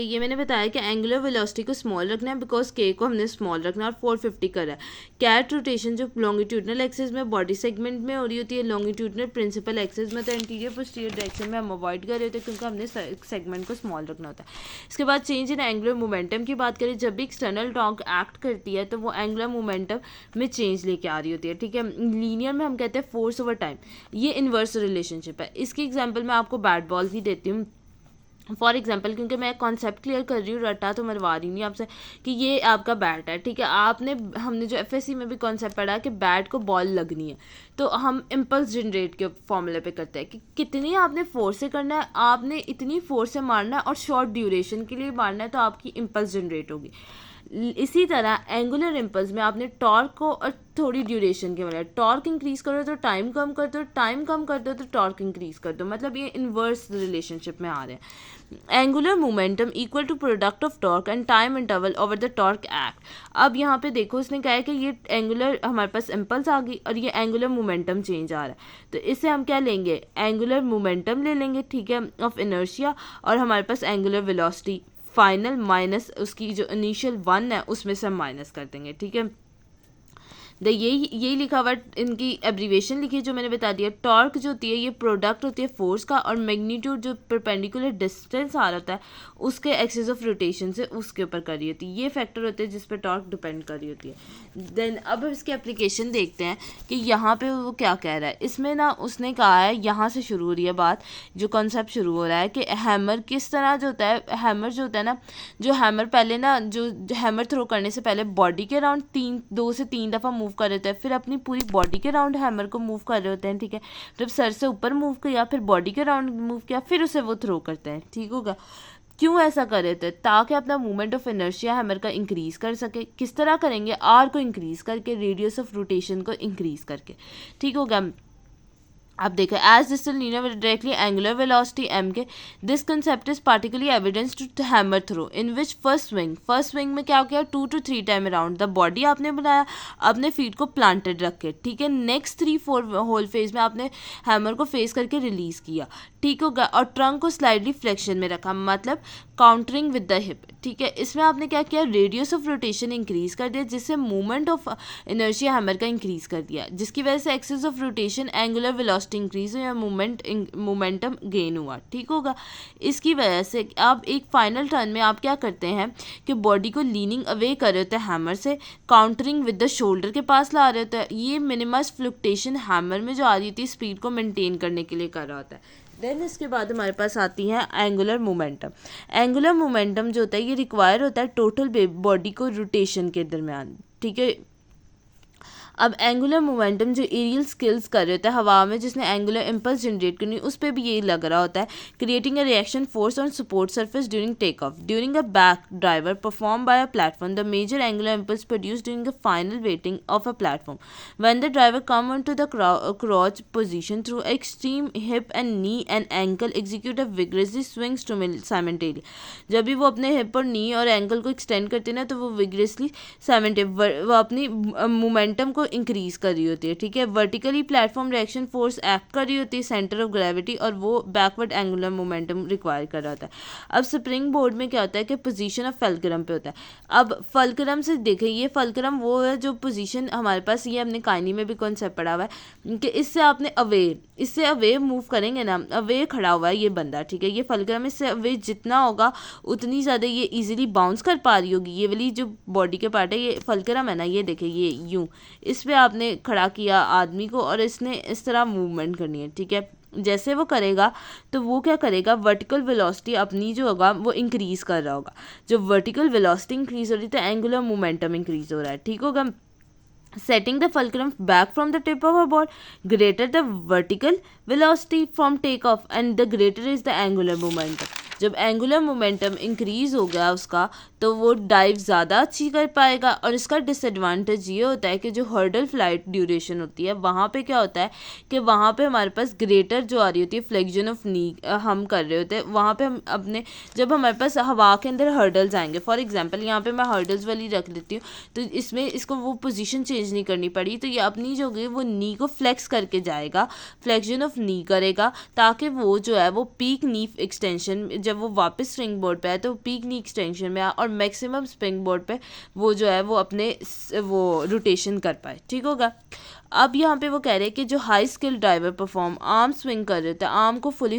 ये मैंने बताया कि एंगुलर वेलोसिटी को स्मॉल रखना है बिकॉज के को हमने स्मॉल रखना है और 450 करा है। कैट रोटेशन जो लॉन्गिट्यूडनल एक्सिस में बॉडी सेगमेंट में हो रही होती है, लॉन्गिट्यूडनल प्रिंसिपल एक्सिस में तो एंटीरियर पोस्टीरियर डायरेक्शन में हम अवॉइड कर रहे होते हैं क्योंकि हमने सेगमेंट को स्मॉल रखना होता है। इसके बाद चेंज इन एंगुलर मोमेंटम की बात करें, जब भी एक्सटर्नल टॉर्क एक्ट करती है तो वो एंगुलर मोमेंटम में चेंज लेके आ रही होती है, ठीक है। लीनियर में हम कहते हैं फोर्स ओवर टाइम, ये इन्वर्स रिलेशनशिप है। इसकी एग्जाम्पल मैं आपको बैट बॉल की देती हूँ फॉर एग्जाम्पल, क्योंकि मैं कॉन्सेप्ट क्लियर कर रही हूँ, रटा तो मरवा रही नहीं आपसे कि ये आपका बैट है, ठीक है। हमने जो एफएससी में भी कॉन्सेप्ट पढ़ा कि बैट को बॉल लगनी है, तो हम इम्पल्स जनरेट के फॉर्मूले पे करते हैं कि कितनी आपने फोर्स से करना है, आपने इतनी फोर्स से मारना है और शॉर्ट ड्यूरेशन के लिए मारना है तो आपकी इम्पल्स जनरेट होगी। इसी तरह एंगुलर इम्पल्स में आपने टॉर्क को और थोड़ी ड्यूरेशन के मतलब टॉर्क इंक्रीज करो तो टाइम कम कर दो, टाइम कम कर दो तो टॉर्क इंक्रीज कर दो, मतलब ये इन्वर्स रिलेशनशिप में आ रहे हैं। Angular momentum equal to product of torque and time interval over the torque act. अब यहाँ पे देखो इसने कहा है कि ये एंगुलर हमारे पास इम्पल्स आ गई और ये एंगुलर मोमेंटम चेंज आ रहा है, तो इससे हम क्या लेंगे, एंगुलर मोमेंटम ले लेंगे, ठीक है, ऑफ इनर्शिया, और हमारे पास एंगुलर वेलोसिटी फाइनल माइनस उसकी जो इनिशियल 1 है उसमें से हम माइनस कर देंगे, ठीक है। यही लिखा हुआ इनकी एब्रीवेशन लिखी जो मैंने बता दिया। टॉर्क जो होती है ये प्रोडक्ट होती है फोर्स का, और मैग्नीट्यूड जो परपेंडिकुलर डिस्टेंस आ रहा होता है उसके एक्सिस ऑफ रोटेशन से उसके ऊपर कर रही होती है, ये फैक्टर होते हैं जिस पर टॉर्क डिपेंड कर रही होती है। देन अब इसकी एप्लीकेशन देखते हैं कि यहाँ पे वो क्या कह रहा है। इसमें ना उसने कहा है, यहाँ से शुरू हो रही है बात, जो कॉन्सेप्ट शुरू हो रहा है कि हैमर किस तरह जो होता है, हैमर जो होता है ना, जो हैमर पहले ना जो हैमर थ्रो करने से पहले बॉडी के अराउंड 2 से 3 दफ़ा मूव कर रहे होते हैं, फिर अपनी पूरी बॉडी के राउंड हैमर को मूव कर रहे होते हैं, ठीक है। जब सर से ऊपर मूव किया, फिर बॉडी के राउंड मूव किया, फिर उसे वो थ्रो करते हैं, ठीक होगा। क्यों ऐसा कर रहे थे, ताकि अपना मूवमेंट ऑफ इनर्शिया हैमर का इंक्रीज कर सके। किस तरह करेंगे, आर को इंक्रीज करके, रेडियस ऑफ रोटेशन को इंक्रीज करके, ठीक होगा। अब देखो, as distal linear directly angular velocity M K, this concept is particularly evidence to hammer throw in which first swing में क्या किया, 2 to 3 time around the body आपने बनाया अपने फीट को प्लांटेड रख के, ठीक है। नेक्स्ट 3-4 होल फेज में आपने हैमर को फेस करके रिलीज किया, ठीक होगा, और ट्रंक को स्लाइडली फ्लेक्शन में रखा, मतलब काउंटरिंग विद द हिप, ठीक है। इसमें आपने क्या किया, रेडियस ऑफ रोटेशन इंक्रीज कर दिया, जिससे मूवमेंट ऑफ इनर्शिया हैमर का इंक्रीज कर दिया, जिसकी वजह से axis of rotation angular velocity increase हुई या मोमेंटम गेन हुआ, ठीक होगा। इसकी वजह से अब एक फाइनल टर्न में आप क्या करते हैं कि बॉडी को लीनिंग अवे कर रहे होते हैं हैमर से, काउंटरिंग विद द शोल्डर के पास ला रहे होते हैं। ये मिनिमस फ्लक्चुएशन हैमर में जो आ रही थी स्पीड को मेंटेन करने के लिए कर रहा होता है। देन इसके बाद हमारे पास आती है एंगुलर मोमेंटम। एंगुलर मोमेंटम जो होता है ये रिक्वायर होता है टोटल बॉडी को रोटेशन के दरमियान, ठीक है। अब एंगुलर मोमेंटम जो एरियल स्किल्स कर रहे होते हैं हवा में, जिसने एंगुलर इम्पल्स जनरेट करनी, उस पर भी यही लग रहा होता है, creating a reaction force on support surface during take off during a back driver perform by a platform, the major angular impulse produce during the final weighting of a platform when the driver come on to the crouch position through extreme hip and knee and ankle execute a vigorously swings to simultaneously. जब भी वो अपने hip और नी और ankle को extend करते हैं ना, तो वो विग्रेसली वो अपनी मोमेंटम को इंक्रीज कर रही होती है, ठीक है। Vertically platform reaction force act कर रही होती है सेंटर ऑफ ग्रेविटी, और वो बैकवर्ड एंगुलर मोमेंटम रिक्वायर कर रहा होता है। अब स्प्रिंग बोर्ड में क्या होता है कि पोजीशन ऑफ फल्क्रम पे होता है। अब फल्क्रम से देखें, ये फल्क्रम वो है जो पोजीशन हमारे पास, ये हमने काइनी में भी कॉन्सेप्ट पढ़ा हुआ है कि इससे आपने अवे मूव करेंगे ना, अवे खड़ा हुआ है ये बंदा, ठीक है। ये फल्क्रम इससे अवे जितना होगा उतनी ज़्यादा ये इजीली बाउंस कर पा रही होगी। ये वाली जो बॉडी के पार्ट है ये फल्क्रम है ना, ये देखें, ये यूं इस पे आपने खड़ा किया आदमी को और इसने इस तरह मूवमेंट करनी है, ठीक है। जैसे वो करेगा तो वो क्या करेगा, वर्टिकल वेलोसिटी अपनी जो होगा वो इंक्रीज कर रहा होगा। जो वर्टिकल वेलोसिटी इंक्रीज हो रही है तो एंगुलर मोमेंटम इंक्रीज हो रहा है, ठीक होगा। Setting the fulcrum back from the tip of a board, greater the vertical velocity from takeoff and the greater is the angular momentum. जब एंगुलर मोमेंटम इंक्रीज हो गया उसका, तो वो डाइव ज़्यादा अच्छी कर पाएगा। और इसका डिसएडवांटेज ये होता है कि जो हर्डल फ्लाइट ड्यूरेशन होती है वहाँ पे क्या होता है कि वहाँ पे हमारे पास ग्रेटर जो आ रही होती है फ्लेक्शन ऑफ नी हम कर रहे होते हैं, वहाँ पे हम अपने जब हमारे पास हवा के अंदर हर्डल्स आएंगे, फॉर एग्जांपल यहाँ पे मैं हर्डल्स वाली रख लेती हूँ, तो इसमें इसको वो पोजीशन चेंज नहीं करनी पड़ी, तो ये अपनी जो होगी वो नी को फ्लेक्स करके जाएगा, फ्लेक्शन ऑफ नी करेगा, ताकि वो जो है वो पीक नी एक्सटेंशन जब वो वापस स्प्रिंग बोर्ड पे आए तो पीक नी एक्सटेंशन में आए और मैक्सिमम स्प्रिंग बोर्ड पे वो जो है वो अपने वो रोटेशन कर पाए, ठीक होगा। अब यहाँ पे वो कह रहे हैं कि जो high skill driver perform arm swing कर रहे होते हैं, आर्म को फुली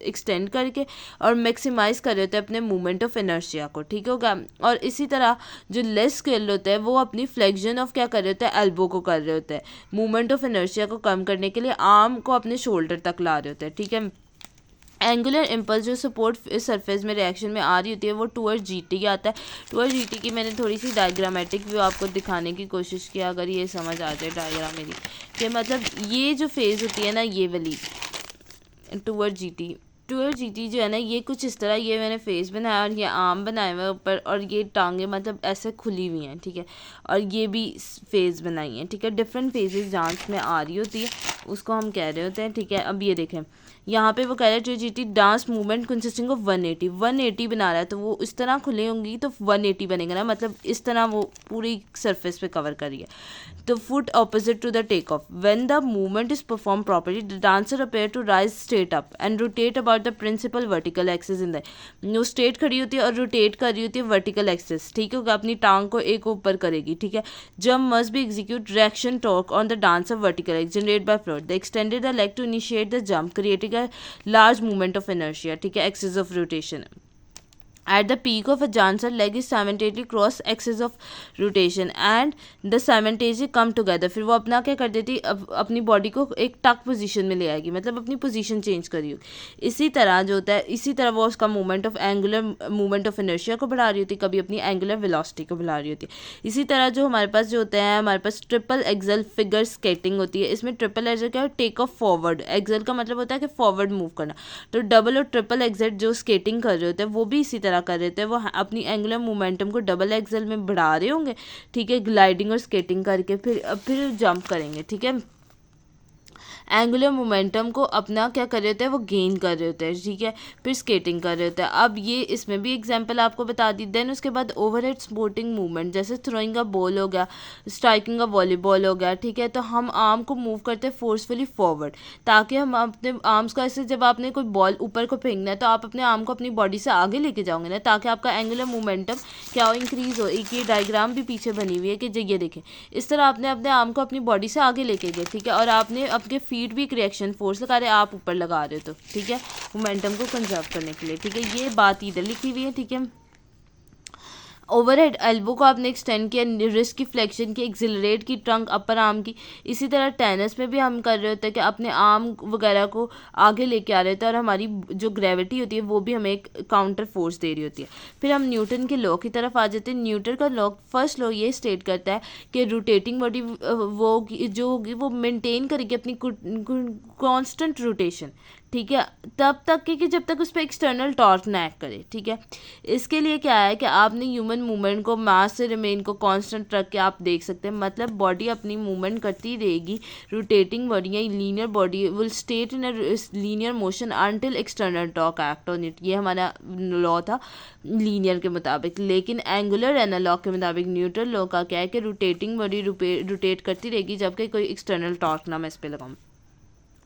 एक्सटेंड करके और मैक्सिमाइज कर रहे होते हैं अपने मूवमेंट ऑफ इनर्शिया को, ठीक होगा। और इसी तरह जो लेस स्किल होते हैं वो अपनी फ्लेक्शन ऑफ क्या कर रहे होते हैं, एल्बो को कर रहे होते हैं, मूवमेंट ऑफ इनर्शिया को कम करने के लिए आर्म को अपने शोल्डर तक ला रहे होते हैं, ठीक है। एंगुलर इम्पल्स जो सपोर्ट सरफेस में रिएक्शन में आ रही होती है वो टूवर्ड्स जीटी आता है। टूवर्ड्स जीटी की मैंने थोड़ी सी डायग्रामेटिक व्यू आपको दिखाने की कोशिश की, अगर ये समझ आ जाए डायग्राम मेरी कि मतलब ये जो फेज़ होती है ना ये वाली टूवर्ड जीटी जो है ना ये कुछ इस तरह, ये मैंने फेस बनाया और ये आर्म बनाए हुए ऊपर और ये टांगे मतलब ऐसे खुली हुई हैं, ठीक है। और ये भी फेस बनाई हैं, ठीक है। डिफरेंट फेजेस डांस में आ रही होती है उसको हम कह रहे होते हैं, ठीक है। अब ये देखें यहाँ पे वो कह रहे हैं GT dance movement consisting of 180 बना रहा है, तो वो इस तरह खुली होंगी तो 180 बनेगा ना, मतलब इस तरह वो पूरी सरफेस पे कवर करिए। तो foot opposite to the take off when the movement is perform properly the dancer appear to rise straight up and rotate about the principal vertical axis in the वो स्ट्रेट खड़ी होती है और rotate कर रही होती है वर्टिकल एक्सिस, ठीक होगा। अपनी टांग को एक ऊपर करेगी, ठीक है। Jump must be execute reaction torque on the dancer vertical axis generate by float the extended the leg to initiate the jump creating a large movement of inertia, ठीक है, axis of rotation. At the peak of a dancer, leg is simultaneously cross axis of rotation and the simultaneously come together. फिर वो अपना क्या कर देती, अपनी body को एक टक पोजीशन में ले आएगी, मतलब अपनी पोजीशन चेंज करी होगी। इसी तरह जो होता है, इसी तरह वो उसका movement of angular movement of inertia को बढ़ा रही होती है, कभी अपनी एंगुलर वेलोसिटी को बढ़ा रही होती है। इसी तरह जो हमारे पास जो होते हैं, हमारे पास ट्रिपल एक्सल फिगर स्केटिंग होती है। इसमें ट्रिपल एक्सल क्या है, टेक ऑफ फॉरवर्ड, एक्सल का मतलब होता है कि फॉरवर्ड मूव करना। तो डबल और ट्रिपल एक्सल जो स्केटिंग कर रहे होते हैं वो भी इसी तरह कर रहे थे, वो अपनी एंगुलर मोमेंटम को डबल एक्सल में बढ़ा रहे होंगे, ठीक है, ग्लाइडिंग और स्केटिंग करके फिर जंप करेंगे, ठीक है। एंगुलर मोमेंटम को अपना क्या कर रहे होते हैं, वो गेन कर रहे होते हैं, ठीक है, फिर स्केटिंग कर रहे होते हैं। अब ये इसमें भी एग्जांपल आपको बता दी। देन उसके बाद ओवरहेड स्पोर्टिंग मूवमेंट, जैसे थ्रोइंग अ बॉल हो गया, स्ट्राइकिंग अ वॉलीबॉल हो गया, ठीक है। तो हम आर्म को मूव करते हैं फोर्सफुली फॉरवर्ड, ताकि हम अपने आर्म्स का ऐसे, जब आपने कोई बॉल ऊपर को फेंकना है तो आप अपने आर्म को अपनी बॉडी से आगे लेके जाओगे ना, ताकि आपका एंगुलर मोमेंटम क्या हो, इंक्रीज हो। एक ये डायग्राम भी पीछे बनी हुई है कि ये देखें, इस तरह आपने अपने आर्म को अपनी बॉडी से आगे लेके गए, ठीक है। और आपने अपने फीट भी एक रिएक्शन फोर्स लगा रहे, आप ऊपर लगा रहे हो, तो ठीक है, मोमेंटम को कंजर्व करने के लिए, ठीक है। ये बात इधर लिखी हुई है, ठीक है। ओवरहेड एल्बो को आपने एक्सटेंड किया, रिस्ट की फ्लेक्शन की, एक्सिलरेट की ट्रंक अपर आर्म की। इसी तरह टेनिस में भी हम कर रहे होते हैं कि अपने आर्म वगैरह को आगे लेके आ रहे होते हैं और हमारी जो ग्रेविटी होती है वो भी हमें एक काउंटर फोर्स दे रही होती है। फिर हम न्यूटन के लॉ की तरफ आ जाते हैं। न्यूटन का लॉ, फर्स्ट लॉ ये स्टेट करता है कि रोटेटिंग बॉडी वो जो होगी वो मेनटेन करेगी अपनी कॉन्स्टेंट रोटेशन, ठीक है, तब तक कि जब तक उस पर एक्सटर्नल टॉर्क ना एक्ट करे, ठीक है। इसके लिए क्या है कि आपने ह्यूमन मूवमेंट को मास से रिमेन को कांस्टेंट रख के आप देख सकते हैं, मतलब बॉडी अपनी मूवमेंट करती रहेगी, रोटेटिंग बॉडी या linear body will state in a linear motion until external torque act on it. ये हमारा लॉ था लीनियर के मुताबिक। लेकिन एंगुलर एनालॉग के मुताबिक न्यूटन लॉ का क्या है कि रोटेटिंग बॉडी रोटेट करती रहेगी जबकि कोई एक्सटर्नल टॉर्क ना मैं इस पर लगाऊँ।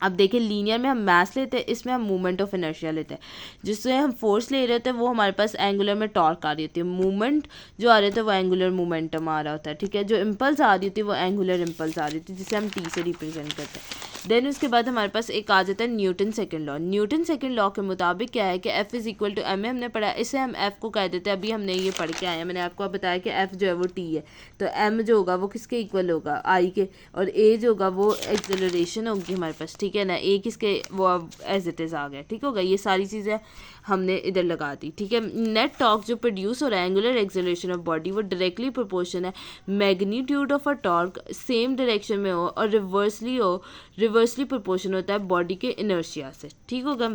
अब देखिए लीनियर में हम मास लेते हैं, इसमें हम मूवमेंट ऑफ इनर्शिया लेते हैं। जिससे हम फोर्स ले रहे होते हैं वो हमारे पास एंगुलर में टॉर्क आ रही होती है, मूवमेंट जो आ रहे थे वो एंगुलर मोमेंटम आ रहा होता है, ठीक है। जो इम्पल्स आ रही होती है वो एंगुलर इम्पल्स आ रही होती है, जिसे हम टी से रिप्रेजेंट करते हैं। देन उसके बाद हमारे पास एक आ जाता है Newton second law. Newton second law के मुताबिक क्या है कि F is equal to m, हमने पढ़ा है, इसे हम F को कह देते हैं। अभी हमने ये पढ़ के आए हैं, मैंने आपको बताया कि F जो है वो T है, तो M जो होगा वो किसके इक्वल होगा, I के, और A जो होगा वो एक्सेलरेशन होगी हमारे पास, ठीक है ना। A किसके, वो एज इट इज़ आ गया, ठीक होगा। ये सारी चीज़ें हमने इधर लगा दी, ठीक है। नेट टॉर्क जो प्रोड्यूस हो रहा है एंगुलर एक्सेलरेशन ऑफ बॉडी वो डायरेक्टली प्रोपोर्शन है magnitude of a torque same direction में हो और रिवर्सली प्रोपोर्शन होता है बॉडी के इनर्शिया से, ठीक होगा।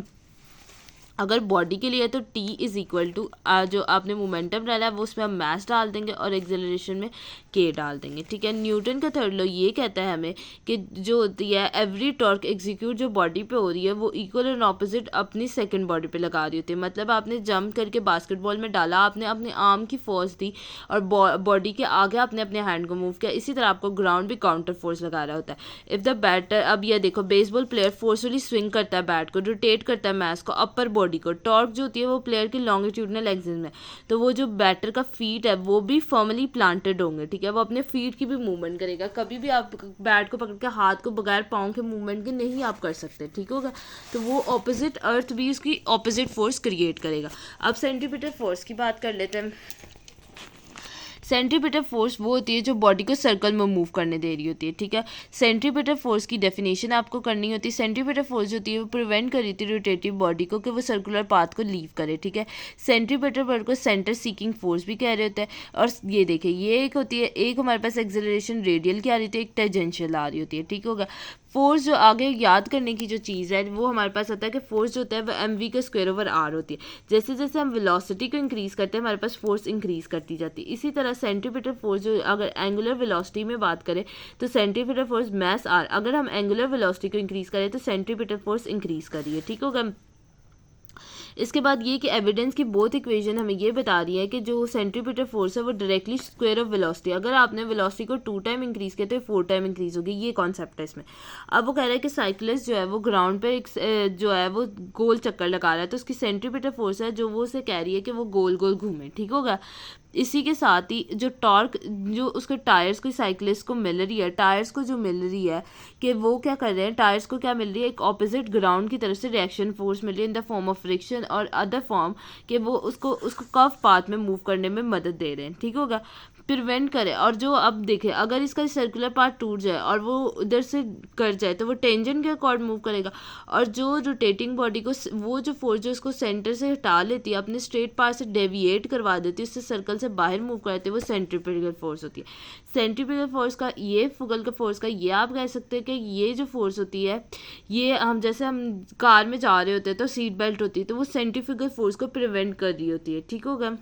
अगर बॉडी के लिए तो T इज़ इक्वल टू जो आपने मोमेंटम डाला है वो उसमें हम मास डाल देंगे और एक्सेलरेशन में K डाल देंगे, ठीक है। न्यूटन का थर्ड लॉ ये कहता है हमें कि जो होती है एवरी टॉर्क एग्जीक्यूट जो बॉडी पे हो रही है वो इक्वल एंड ऑपोजिट अपनी सेकंड बॉडी पे लगा रही होती है। मतलब आपने जंप करके बास्केटबॉल में डाला, आपने अपने आर्म की फोर्स दी और बॉडी के आगे आपने अपने हैंड को मूव किया, इसी तरह आपको ग्राउंड भी काउंटर फोर्स लगा रहा होता है। इफ़ द बैटर, अब ये देखो बेसबॉल प्लेयर फोर्सफुली स्विंग करता है बैट को, रोटेट करता है मास को अपर बॉडी को। टॉर्क जो होती है वो प्लेयर के लॉन्गिट्यूडनल एक्सिस में, तो वो जो बैटर का फीट है वो भी फर्मली प्लांटेड होंगे, ठीक है, वो अपने फीट की भी मूवमेंट करेगा। कभी भी आप बैट को पकड़ के हाथ को बगैर पाँव के मूवमेंट के नहीं आप कर सकते, ठीक होगा। तो वो ऑपोजिट अर्थ भी उसकी ऑपोजिट फोर्स क्रिएट करेगा। अब सेंट्रीपिटल फोर्स की बात कर लेते हैं। सेंट्रीपिटल फोर्स वो होती है जो बॉडी को सर्कल में मूव करने दे रही होती है, ठीक है। सेंट्रीपिटल फोर्स की डेफिनेशन आपको करनी होती है। सेंट्रीपिटल फोर्स जो होती है वो प्रिवेंट कर रही थी रोटेटिव बॉडी को कि वो सर्कुलर पाथ को लीव करे, ठीक है। सेंट्रीपिटल फोर्स को सेंटर सीकिंग फोर्स भी कह रहे होते हैं। और ये देखिए ये एक होती है, एक हमारे पास एक्सेलरेशन रेडियल की आ रही थी, एक टेंजेंशियल आ रही होती है, ठीक होगा। फोर्स जो आगे याद करने की जो चीज़ है वो हमारे पास आता है कि फोर्स जो होता है वो mv का स्क्वायर ओवर r होती है। जैसे जैसे हम वेलोसिटी को इंक्रीज़ करते हैं हमारे पास फोर्स इंक्रीज़ करती जाती है। इसी तरह सेंट्रीपिटल फोर्स जो अगर एंगुलर वेलोसिटी में बात करें तो सेंट्रीपिटल फोर्स मैस r, अगर हम एंगुलर वेलोसिटी को इंक्रीज़ करें तो सेंट्रीपिटल फोर्स इंक्रीज़ करिए, ठीक होगा। इसके बाद ये कि एविडेंस की बोथ इक्वेशन हमें ये बता रही है कि जो सेंट्रीपिटल फोर्स है वो डायरेक्टली स्क्वायर ऑफ वेलोसिटी, अगर आपने वेलोसिटी को 2 टाइम इंक्रीज़ किया तो 4 टाइम इंक्रीज़ होगी, ये कॉन्सेप्ट है इसमें। अब वो कह रहा है कि साइकिलिस्ट जो है वो ग्राउंड पे एक जो है वो गोल चक्कर लगा रहा है, तो उसकी सेंट्रीपिटल फोर्स है जो वो उसे कह रही है कि वो गोल गोल घूमे, ठीक होगा। इसी के साथ ही जो टॉर्क जो उसके टायर्स को साइकिलिस्ट को मिल रही है, टायर्स को जो मिल रही है कि वो क्या कर रहे हैं, टायर्स को क्या मिल रही है, एक ऑपोजिट ग्राउंड की तरफ से रिएक्शन फोर्स मिल रही है in the form of friction और अदर फॉर्म कि वो उसको कर्व पाथ में मूव करने में मदद दे रहे हैं, ठीक होगा, प्रिवेंट करे। और जो अब देखें अगर इसका सर्कुलर पार्ट टूट जाए और वो उधर से कर जाए तो वो टेंजेंट के अकॉर्ड मूव करेगा। और जो रोटेटिंग बॉडी को वो जो फोर्स जो उसको सेंटर से हटा लेती है, अपने स्ट्रेट पाथ से डेविएट करवा देती है, उससे सर्कल से बाहर मूव करते हैं, वो सेंट्रीपिटल फोर्स होती है। सेंट्रीपिटल फोर्स का ये फुगल का फोर्स का ये आप कह सकते हैं कि ये जो फोर्स होती है ये हम जैसे हम कार में जा रहे होते हैं तो सीट बेल्ट होती है तो वो सेंट्रीफ्यूगल फोर्स को प्रिवेंट कर रही होती है, ठीक होगा।